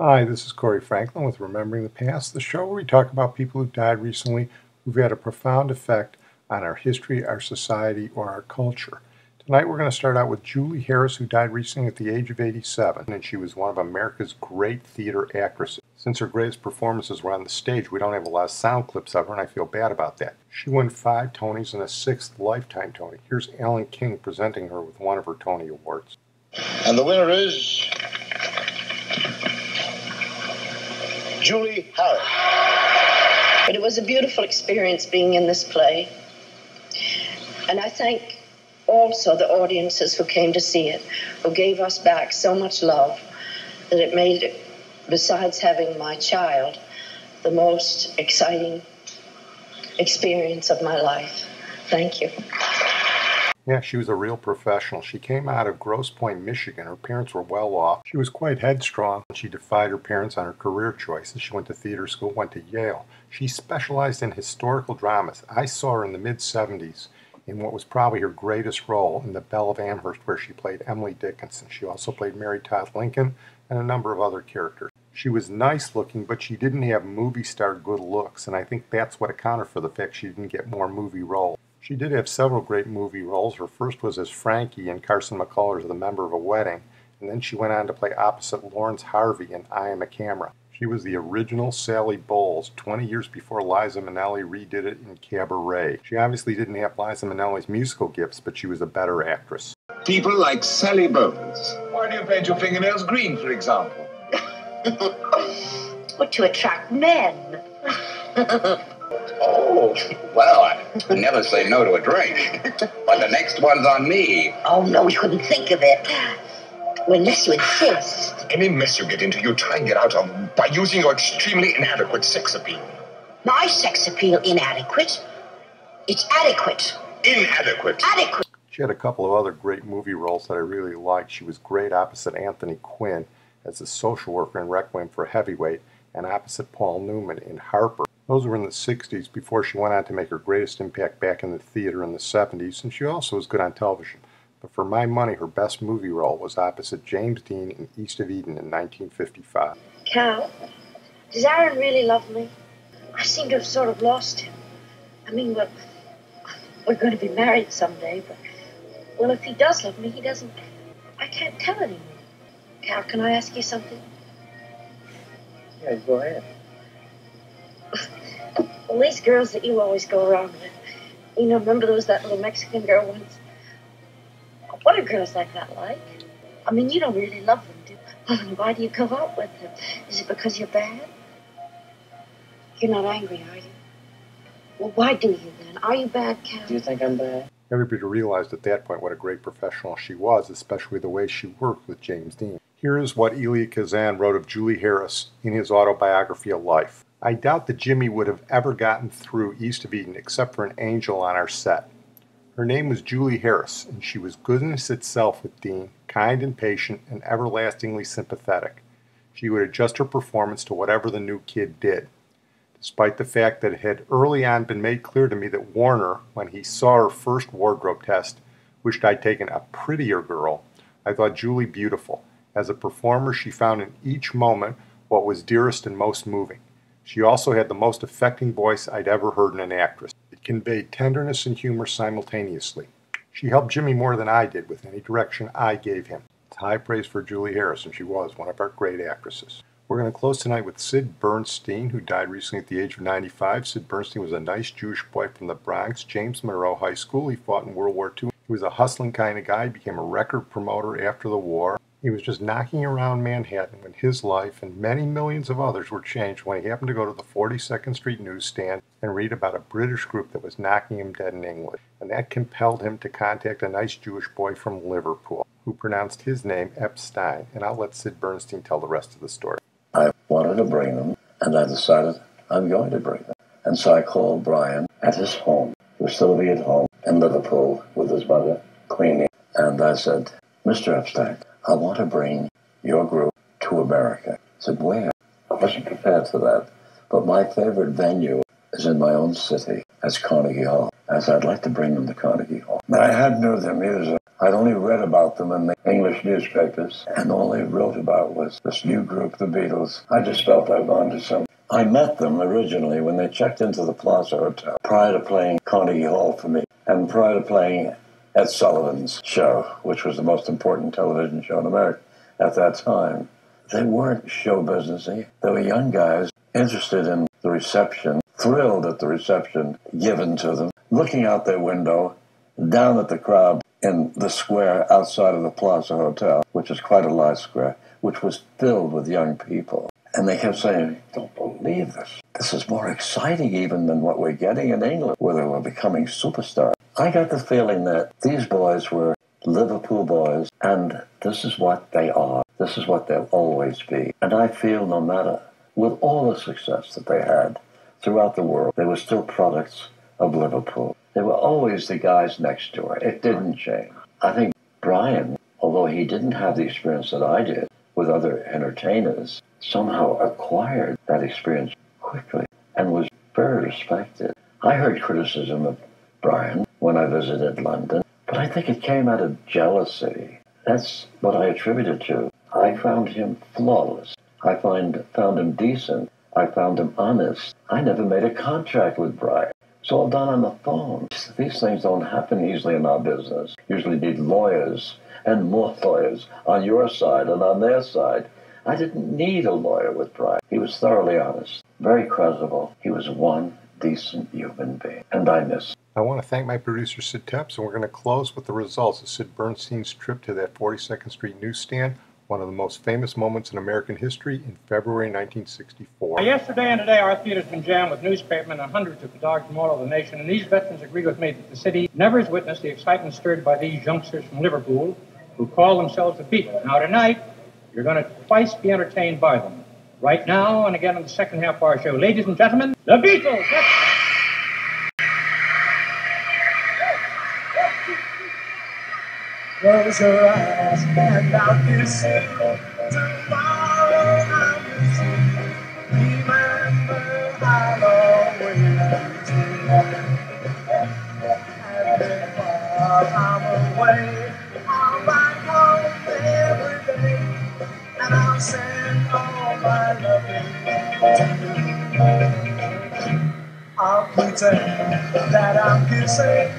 Hi, this is Corey Franklin with Remembering the Past, the show where we talk about people who died recently who've had a profound effect on our history, our society, or our culture. Tonight we're going to start out with Julie Harris, who died recently at the age of 87, and she was one of America's great theater actresses. Since her greatest performances were on the stage, we don't have a lot of sound clips of her, and I feel bad about that. She won 5 Tonys and a 6th Lifetime Tony. Here's Alan King presenting her with one of her Tony Awards. And the winner is Julie Harris. But it was a beautiful experience being in this play. And I thank also the audiences who came to see it, who gave us back so much love that it made it, besides having my child, the most exciting experience of my life. Thank you. Yeah, she was a real professional. She came out of Grosse Pointe, Michigan. Her parents were well off. She was quite headstrong. She defied her parents on her career choices. She went to theater school, went to Yale. She specialized in historical dramas. I saw her in the mid-70s in what was probably her greatest role in the Belle of Amherst, where she played Emily Dickinson. She also played Mary Todd Lincoln and a number of other characters. She was nice looking, but she didn't have movie star good looks, and I think that's what accounted for the fact she didn't get more movie roles. She did have several great movie roles. Her first was as Frankie in Carson McCullers' The Member of a Wedding, and then she went on to play opposite Lawrence Harvey in I Am a Camera. She was the original Sally Bowles 20 years before Liza Minnelli redid it in Cabaret. She obviously didn't have Liza Minnelli's musical gifts, but she was a better actress. People like Sally Bowles. Why do you paint your fingernails green, for example? Or to attract men. Oh, well, I never say no to a drink. But the next one's on me. Oh, no, we couldn't think of it. Well, unless you insist. Any mess you get into, you try and get out of by using your extremely inadequate sex appeal. My sex appeal inadequate. It's adequate. Inadequate. Adequate. She had a couple of other great movie roles that I really liked. She was great opposite Anthony Quinn as a social worker in Requiem for a Heavyweight and opposite Paul Newman in Harper. Those were in the 60s before she went on to make her greatest impact back in the theater in the 70s, and she also was good on television. But for my money, her best movie role was opposite James Dean in East of Eden in 1955. Cal, does Aaron really love me? I seem to have sort of lost him. I mean, we're going to be married someday, but, well, if he does love me, he doesn't... I can't tell anymore. Cal, can I ask you something? Yeah, go ahead. Well, these girls that you always go around with, you know, remember there was that little Mexican girl once? What are girls like that like? I mean, you don't really love them, do you? Well, then why do you go out with them? Is it because you're bad? You're not angry, are you? Well, why do you then? Are you bad, Cal? Do you think I'm bad? Everybody realized at that point what a great professional she was, especially the way she worked with James Dean. Here is what Elia Kazan wrote of Julie Harris in his autobiography of life. I doubt that Jimmy would have ever gotten through East of Eden except for an angel on our set. Her name was Julie Harris, and she was goodness itself with Dean, kind and patient and everlastingly sympathetic. She would adjust her performance to whatever the new kid did. Despite the fact that it had early on been made clear to me that Warner, when he saw her first wardrobe test, wished I'd taken a prettier girl, I thought Julie beautiful. As a performer, she found in each moment what was dearest and most moving. She also had the most affecting voice I'd ever heard in an actress. It conveyed tenderness and humor simultaneously. She helped Jimmy more than I did with any direction I gave him. It's high praise for Julie Harris, and she was one of our great actresses. We're going to close tonight with Sid Bernstein, who died recently at the age of 95. Sid Bernstein was a nice Jewish boy from the Bronx, James Monroe High School. He fought in World War II. He was a hustling kind of guy. He became a record promoter after the war. He was just knocking around Manhattan when his life and many millions of others were changed when he happened to go to the 42nd Street Newsstand and read about a British group that was knocking him dead in England. And that compelled him to contact a nice Jewish boy from Liverpool who pronounced his name Epstein. And I'll let Sid Bernstein tell the rest of the story. I wanted to bring them, and I decided I'm going to bring them. And so I called Brian at his home. He was still at home in Liverpool with his mother, Queenie. And I said, Mr. Epstein, I want to bring your group to America. I said, where? I wasn't prepared for that. But my favorite venue is in my own city. That's Carnegie Hall. I said, I'd like to bring them to Carnegie Hall. But I had knew their music. I'd only read about them in the English newspapers, and all they wrote about was this new group, the Beatles. I just felt I'd gone to some. I met them originally when they checked into the Plaza Hotel prior to playing Carnegie Hall for me, and prior to playing Ed Sullivan's show, which was the most important television show in America at that time. They weren't show businessy. They were young guys interested in the reception, thrilled at the reception given to them, looking out their window, down at the crowd in the square outside of the Plaza Hotel, which is quite a large square, which was filled with young people. And they kept saying, "Don't believe this. This is more exciting even than what we're getting in England, where they were becoming superstars." I got the feeling that these boys were Liverpool boys, and this is what they are. This is what they'll always be. And I feel no matter, with all the success that they had throughout the world, they were still products of Liverpool. They were always the guys next door. It didn't change. I think Brian, although he didn't have the experience that I did with other entertainers, somehow acquired that experience quickly and was very respected. I heard criticism of Brian when I visited London, but I think it came out of jealousy. That's what I attributed to. I found him flawless. I found him decent. I found him honest. I never made a contract with Brian. It's all done on the phone. These things don't happen easily in our business. Usually need lawyers and more lawyers on your side and on their side. I didn't need a lawyer with Brian. He was thoroughly honest, very credible. He was one decent human being, and I miss him. I want to thank my producer, Sid Tepps, and we're going to close with the results of Sid Bernstein's trip to that 42nd Street Newsstand, one of the most famous moments in American history, in February 1964. Yesterday and today, our theater's been jammed with newspapermen and hundreds of dogs from all over the nation, and these veterans agree with me that the city never has witnessed the excitement stirred by these youngsters from Liverpool who call themselves the Beatles. Now, tonight, you're going to twice be entertained by them. Right now, and again in the second half of our show. Ladies and gentlemen, the Beatles! Close your eyes and I'll kiss you. Tomorrow I'll miss you. Remember, I'll always do. And then while I'm away, I'll ride home every day. And I'll send all my loving to you. I'll pretend that I'm kissing